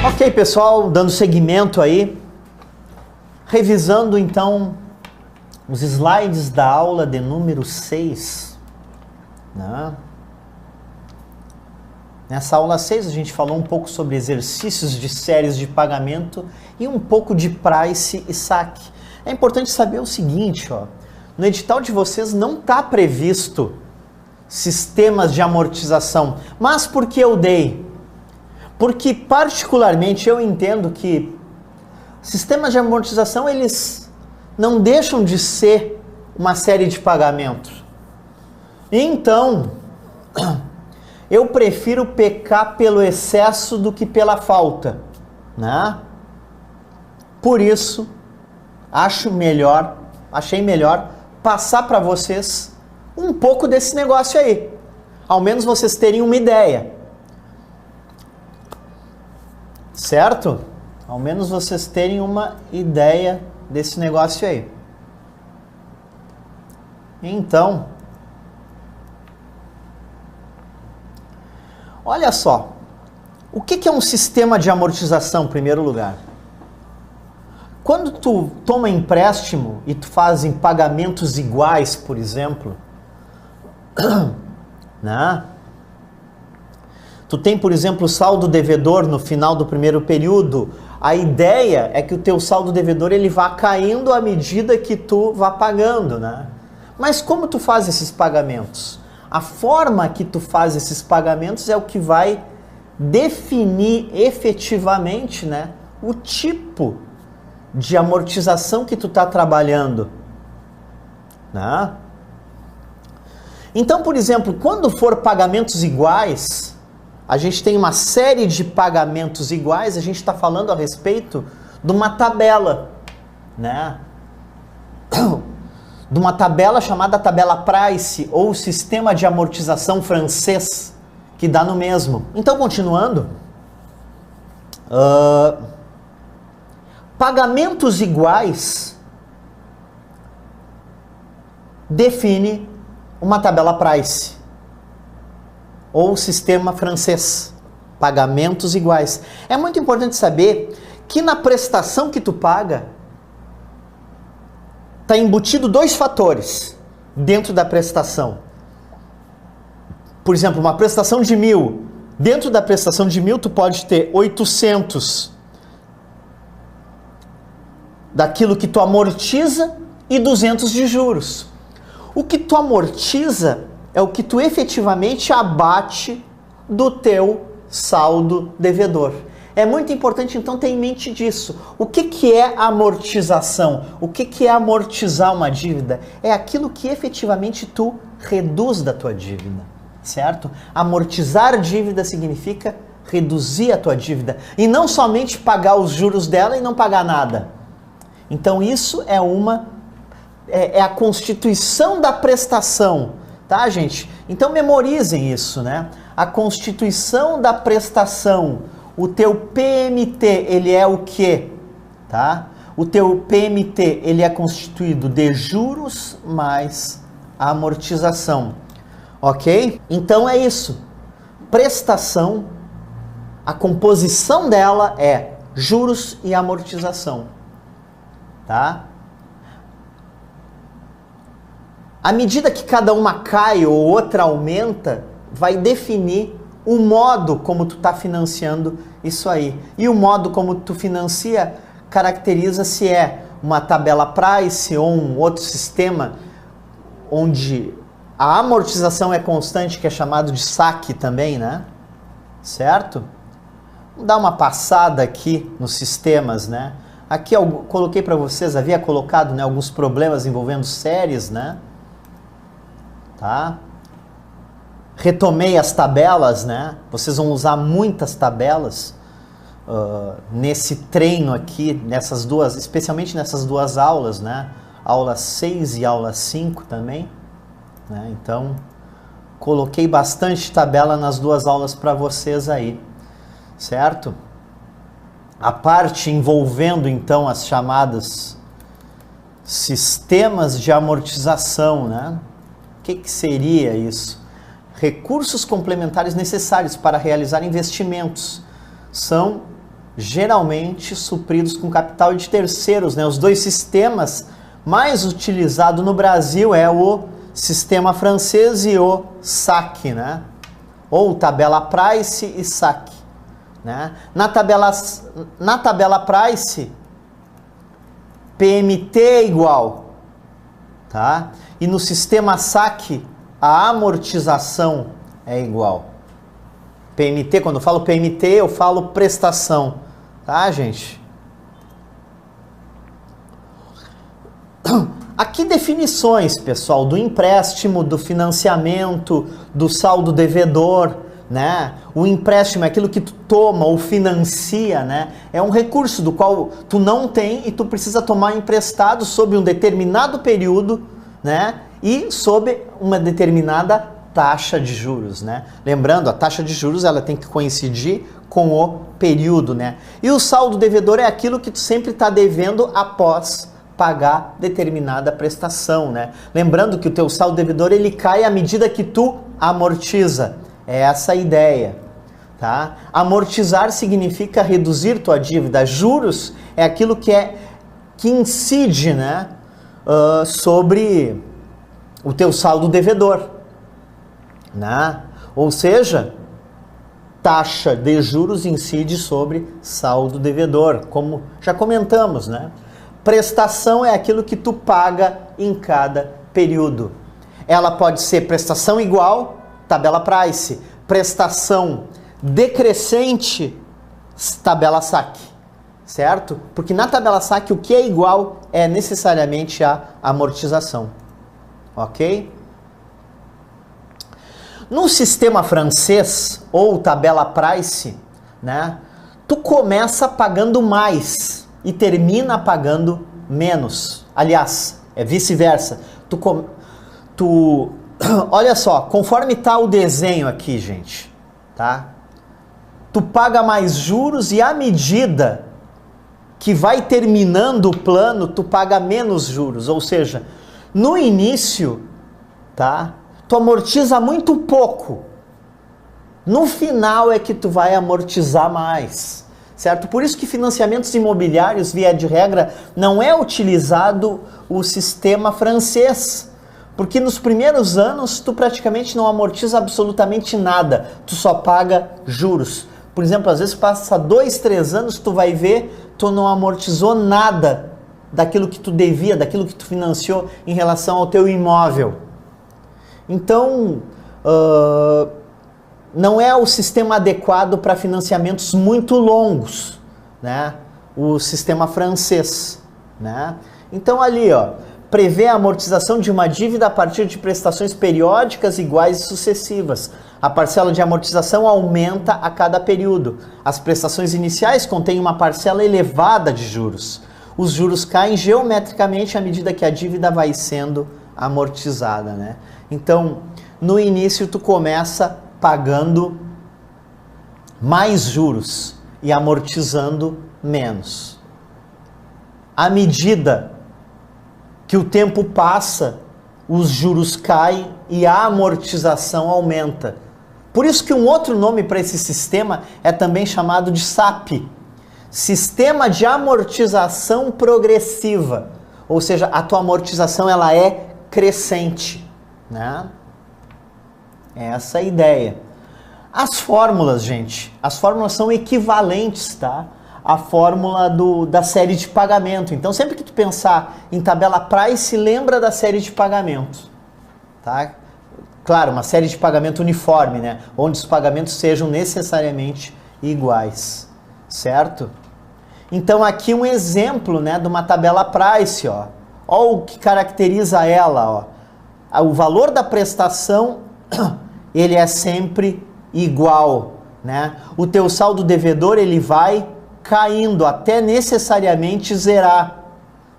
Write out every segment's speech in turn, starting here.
Ok, pessoal, dando seguimento aí, revisando então os slides da aula de número 6, né? Nessa aula 6 a gente falou um pouco sobre exercícios de séries de pagamento e um pouco de price e saque. É importante saber o seguinte, ó, no edital de vocês não está previsto sistemas de amortização, mas por que eu dei? Porque particularmente eu entendo que sistemas de amortização eles não deixam de ser uma série de pagamentos. Então, eu prefiro pecar pelo excesso do que pela falta, né? Por isso, achei melhor passar para vocês um pouco desse negócio aí. Ao menos vocês terem uma ideia. Certo? Ao menos vocês terem uma ideia desse negócio aí. Então, olha só, o que é um sistema de amortização, em primeiro lugar? Quando tu toma empréstimo e tu faz em pagamentos iguais, por exemplo, né? Tu tem, por exemplo, o saldo devedor no final do primeiro período. A ideia é que o teu saldo devedor ele vá caindo à medida que tu vá pagando, né? Mas como tu faz esses pagamentos? A forma que tu faz esses pagamentos é o que vai definir efetivamente, né, o tipo de amortização que tu tá trabalhando, né? Então, por exemplo, quando for pagamentos iguais, a gente tem uma série de pagamentos iguais, a gente está falando a respeito de uma tabela, né? De uma tabela chamada tabela Price, ou sistema de amortização francês, que dá no mesmo. Então, continuando, pagamentos iguais define uma tabela Price, ou sistema francês, pagamentos iguais. É muito importante saber que na prestação que tu paga, está embutido dois fatores dentro da prestação. Por exemplo, uma prestação de 1.000, dentro da prestação de 1.000 tu pode ter 800 daquilo que tu amortiza e 200 de juros. O que tu amortiza é o que tu efetivamente abate do teu saldo devedor. É muito importante, então, ter em mente disso. O que é amortização? O que é amortizar uma dívida? É aquilo que efetivamente tu reduz da tua dívida, certo? Amortizar dívida significa reduzir a tua dívida e não somente pagar os juros dela e não pagar nada. Então, isso é a constituição da prestação. Tá, gente? Então memorizem isso, né? A constituição da prestação, o teu PMT, ele é o quê? Tá? O teu PMT, ele é constituído de juros mais amortização. Ok? Então é isso. Prestação, a composição dela é juros e amortização. Tá? À medida que cada uma cai ou outra aumenta, vai definir o modo como tu está financiando isso aí. E o modo como tu financia caracteriza se é uma tabela Price ou um outro sistema onde a amortização é constante, que é chamado de saque também, né? Certo? Vamos dar uma passada aqui nos sistemas, né? Aqui eu coloquei para vocês, havia colocado, né, alguns problemas envolvendo séries, né? Tá? Retomei as tabelas, né? Vocês vão usar muitas tabelas nesse treino aqui, especialmente nessas duas aulas, né? Aula 6 e aula 5 também, né? Então, coloquei bastante tabela nas duas aulas para vocês aí, certo? A parte envolvendo, então, as chamadas sistemas de amortização, né? O que seria isso? Recursos complementares necessários para realizar investimentos. São geralmente supridos com capital de terceiros, né? Os dois sistemas mais utilizados no Brasil é o sistema francês e o SAC, né? Ou tabela Price e SAC, né? Na tabela Price, PMT é igual, tá? E no sistema SAC, a amortização é igual. PMT, quando eu falo PMT, eu falo prestação, tá, gente? Aqui definições, pessoal, do empréstimo, do financiamento, do saldo devedor, né? O empréstimo é aquilo que tu toma ou financia, né? É um recurso do qual tu não tem e tu precisa tomar emprestado sob um determinado período, né? E sob uma determinada taxa de juros, né? Lembrando, a taxa de juros ela tem que coincidir com o período, né? E o saldo devedor é aquilo que tu sempre está devendo após pagar determinada prestação, né? Lembrando que o teu saldo devedor ele cai à medida que tu amortiza. É essa a ideia, tá? Amortizar significa reduzir tua dívida. Juros é aquilo que incide, né? Sobre o teu saldo devedor, né? Ou seja, taxa de juros incide sobre saldo devedor, como já comentamos, né? Prestação é aquilo que tu paga em cada período. Ela pode ser prestação igual, tabela Price, prestação decrescente, tabela SAC, certo? Porque na tabela SAC o que é igual é necessariamente a amortização, ok? No sistema francês, ou tabela Price, né, tu começa pagando mais e termina pagando menos. Aliás, é vice-versa. Olha só, conforme tá o desenho aqui, gente, tá? Tu paga mais juros e à medida que vai terminando o plano, tu paga menos juros. Ou seja, no início, tá? Tu amortiza muito pouco. No final é que tu vai amortizar mais, certo? Por isso que financiamentos imobiliários, via de regra, não é utilizado o sistema francês. Porque nos primeiros anos, tu praticamente não amortiza absolutamente nada. Tu só paga juros. Por exemplo, às vezes passa 2, 3 anos, tu vai ver, tu não amortizou nada daquilo que tu devia, daquilo que tu financiou em relação ao teu imóvel. Então, não é o sistema adequado para financiamentos muito longos, né? O sistema francês, né? Então ali, ó, prevê a amortização de uma dívida a partir de prestações periódicas iguais e sucessivas. A parcela de amortização aumenta a cada período. As prestações iniciais contêm uma parcela elevada de juros. Os juros caem geometricamente à medida que a dívida vai sendo amortizada, né? Então, no início tu começa pagando mais juros e amortizando menos. À medida que o tempo passa, os juros caem e a amortização aumenta. Por isso que um outro nome para esse sistema é também chamado de SAP, Sistema de Amortização Progressiva. Ou seja, a tua amortização ela é crescente, né? Essa é a ideia. As fórmulas, gente, as fórmulas são equivalentes, tá? A fórmula da série de pagamento. Então, sempre que tu pensar em tabela Price, lembra da série de pagamento, tá? Claro, uma série de pagamento uniforme, né? Onde os pagamentos sejam necessariamente iguais, certo? Então, aqui um exemplo, né, de uma tabela Price, ó. Ó o que caracteriza ela, ó. O valor da prestação, ele é sempre igual, né? O teu saldo devedor, ele vai caindo até necessariamente zerar,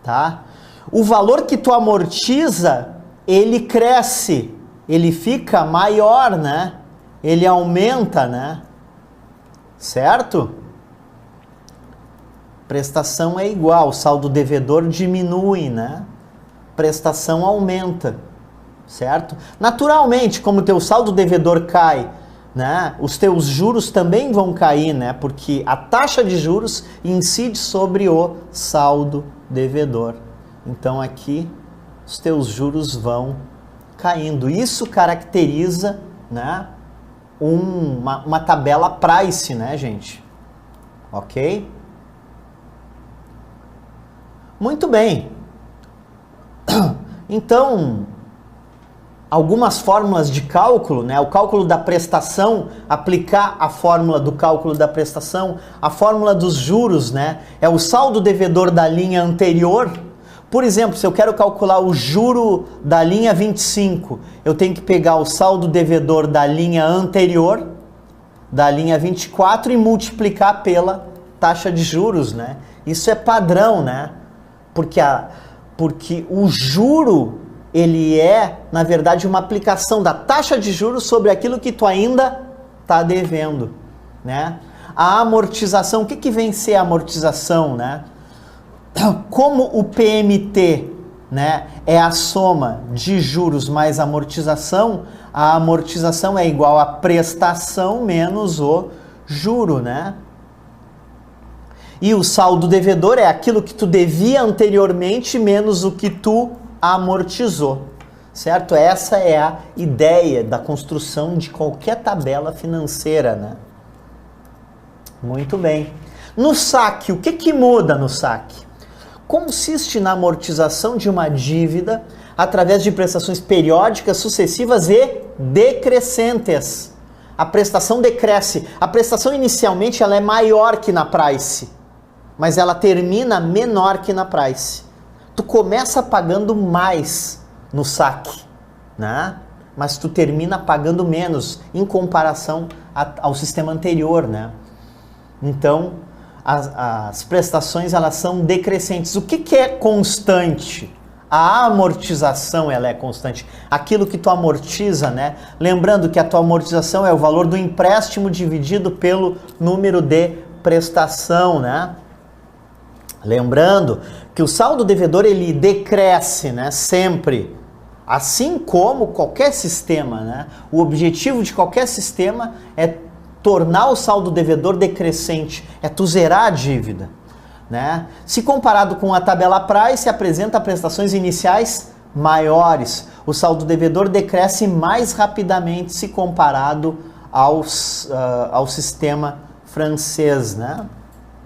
tá? O valor que tu amortiza, ele cresce, ele fica maior, né? Ele aumenta, né? Certo? Prestação é igual, saldo devedor diminui, né? Prestação aumenta, certo? Naturalmente, como o teu saldo devedor cai né, os teus juros também vão cair, né, porque a taxa de juros incide sobre o saldo devedor. Então aqui os teus juros vão caindo. Isso caracteriza, né, uma tabela price, né, gente? Ok? Muito bem. Então, algumas fórmulas de cálculo, né? O cálculo da prestação, aplicar a fórmula do cálculo da prestação, a fórmula dos juros, né? É o saldo devedor da linha anterior. Por exemplo, se eu quero calcular o juro da linha 25, eu tenho que pegar o saldo devedor da linha anterior, da linha 24, e multiplicar pela taxa de juros, né? Isso é padrão, né? Porque o juro, ele é, na verdade, uma aplicação da taxa de juros sobre aquilo que tu ainda está devendo, né? A amortização, o que vem ser a amortização, né? Como o PMT, né, é a soma de juros mais amortização, a amortização é igual a prestação menos o juro, né? E o saldo devedor é aquilo que tu devia anteriormente menos o que tu amortizou, certo? Essa é a ideia da construção de qualquer tabela financeira, né? Muito bem. No saque, o que muda no saque? Consiste na amortização de uma dívida através de prestações periódicas, sucessivas e decrescentes. A prestação decresce. A prestação inicialmente ela é maior que na price, mas ela termina menor que na price. Tu começa pagando mais no saque, né? Mas tu termina pagando menos em comparação ao sistema anterior, né? Então, as prestações elas são decrescentes. O que é constante? A amortização ela é constante. Aquilo que tu amortiza, né? Lembrando que a tua amortização é o valor do empréstimo dividido pelo número de prestação, né? Lembrando que o saldo devedor ele decresce, né? Sempre. Assim como qualquer sistema, né? O objetivo de qualquer sistema é tornar o saldo devedor decrescente, é tu zerar a dívida, né? Se comparado com a tabela price, apresenta prestações iniciais maiores. O saldo devedor decresce mais rapidamente se comparado ao sistema francês, né?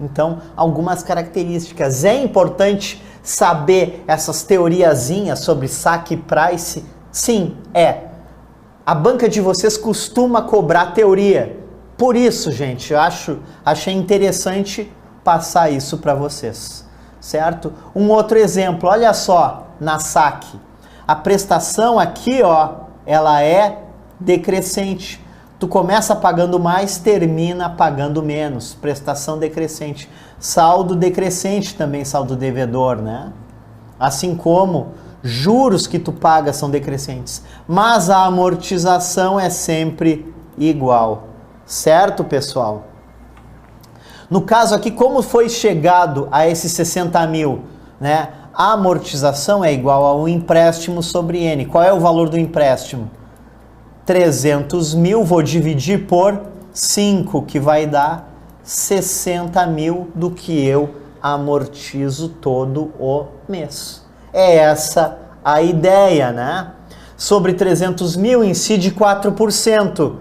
Então, algumas características. É importante saber essas teoriazinhas sobre saque e price? Sim, é. A banca de vocês costuma cobrar teoria. Por isso, gente, achei interessante passar isso para vocês, certo? Um outro exemplo, olha só, na saque. A prestação aqui, ó, ela é decrescente. Tu começa pagando mais, termina pagando menos. Prestação decrescente. Saldo decrescente também, saldo devedor, né? Assim como juros que tu paga são decrescentes. Mas a amortização é sempre igual. Certo, pessoal? No caso aqui, como foi chegado a esses 60 mil, né? A amortização é igual ao empréstimo sobre N. Qual é o valor do empréstimo? 300 mil, vou dividir por 5, que vai dar 60 mil do que eu amortizo todo o mês. É essa a ideia, né? Sobre 300 mil incide 4%.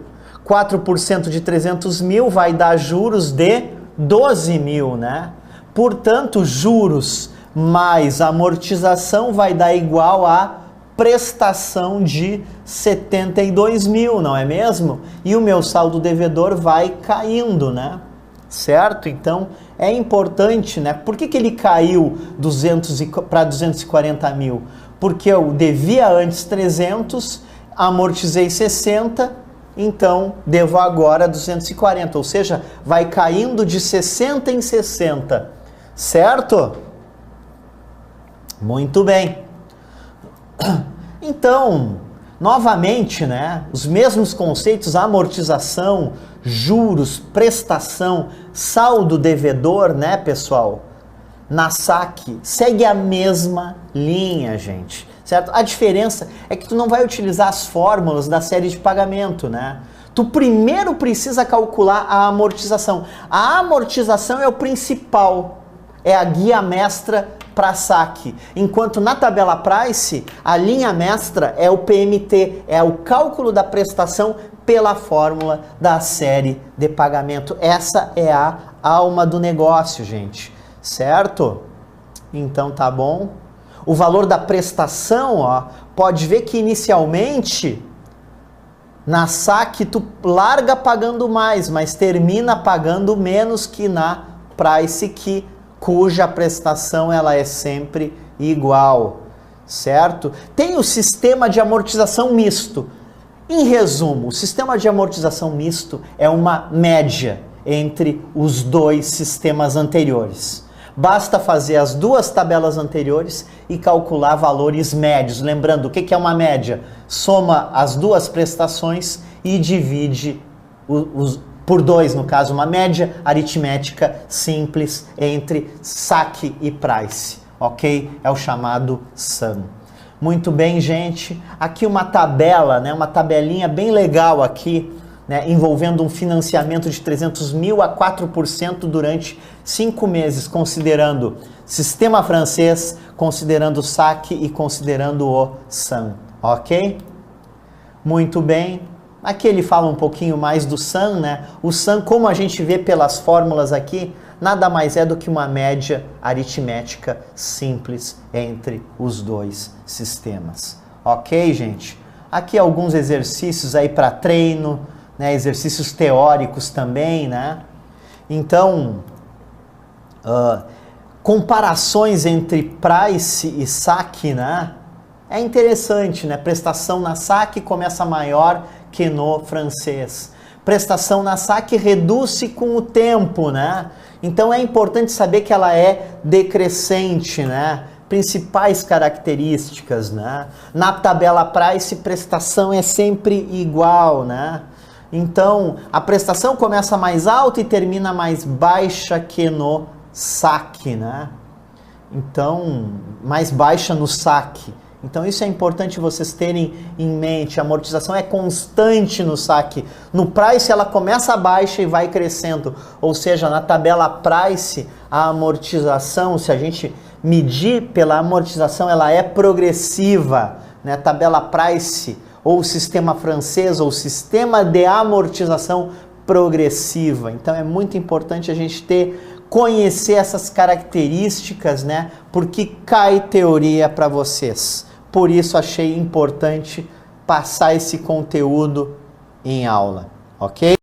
4% de 300 mil vai dar juros de 12 mil, né? Portanto, juros mais amortização vai dar igual a prestação de 72 mil, não é mesmo? E o meu saldo devedor vai caindo, né? Certo? Então, é importante, né? Por que ele caiu para 240 mil? Porque eu devia antes 300, amortizei 60, então devo agora 240, ou seja, vai caindo de 60 em 60, certo? Muito bem. Então, novamente, né, os mesmos conceitos, amortização, juros, prestação, saldo devedor, né, pessoal? Na saque, segue a mesma linha, gente. Certo? A diferença é que tu não vai utilizar as fórmulas da série de pagamento, né? Tu primeiro precisa calcular a amortização. A amortização é o principal, é a guia mestra para saque. Enquanto na tabela Price, a linha mestra é o PMT, é o cálculo da prestação pela fórmula da série de pagamento. Essa é a alma do negócio, gente, certo? Então tá bom. O valor da prestação, ó, pode ver que inicialmente na saque tu larga pagando mais, mas termina pagando menos que na Price, cuja prestação ela é sempre igual, certo? Tem o sistema de amortização misto. Em resumo, o sistema de amortização misto é uma média entre os dois sistemas anteriores. Basta fazer as duas tabelas anteriores e calcular valores médios. Lembrando, o que é uma média? Soma as duas prestações e divide por 2, no caso, uma média aritmética simples entre saque e price, ok? É o chamado SUM. Muito bem, gente. Aqui uma tabela, né? Uma tabelinha bem legal aqui, né, envolvendo um financiamento de 300 mil a 4% durante 5 meses, considerando sistema francês, considerando o saque e considerando o SUM, ok? Muito bem. Aqui ele fala um pouquinho mais do SUM, né? O SUM, como a gente vê pelas fórmulas aqui, nada mais é do que uma média aritmética simples entre os dois sistemas. Ok, gente? Aqui alguns exercícios aí para treino, né? Exercícios teóricos também, né? Então, comparações entre price e saque, né? É interessante, né? Prestação na saque começa maior que no francês. Prestação na saque reduz-se com o tempo, né? Então é importante saber que ela é decrescente, né? Principais características, né? Na tabela Price, prestação é sempre igual, né? Então, a prestação começa mais alta e termina mais baixa que no saque, né? Então, mais baixa no saque. Então isso é importante vocês terem em mente. A amortização é constante no saque. No Price ela começa baixa e vai crescendo. Ou seja, na tabela Price, a amortização, se a gente medir pela amortização, ela é progressiva, né? Tabela Price, ou sistema francês, ou sistema de amortização progressiva. Então é muito importante a gente conhecer essas características, né? Porque cai teoria para vocês. Por isso achei importante passar esse conteúdo em aula, ok?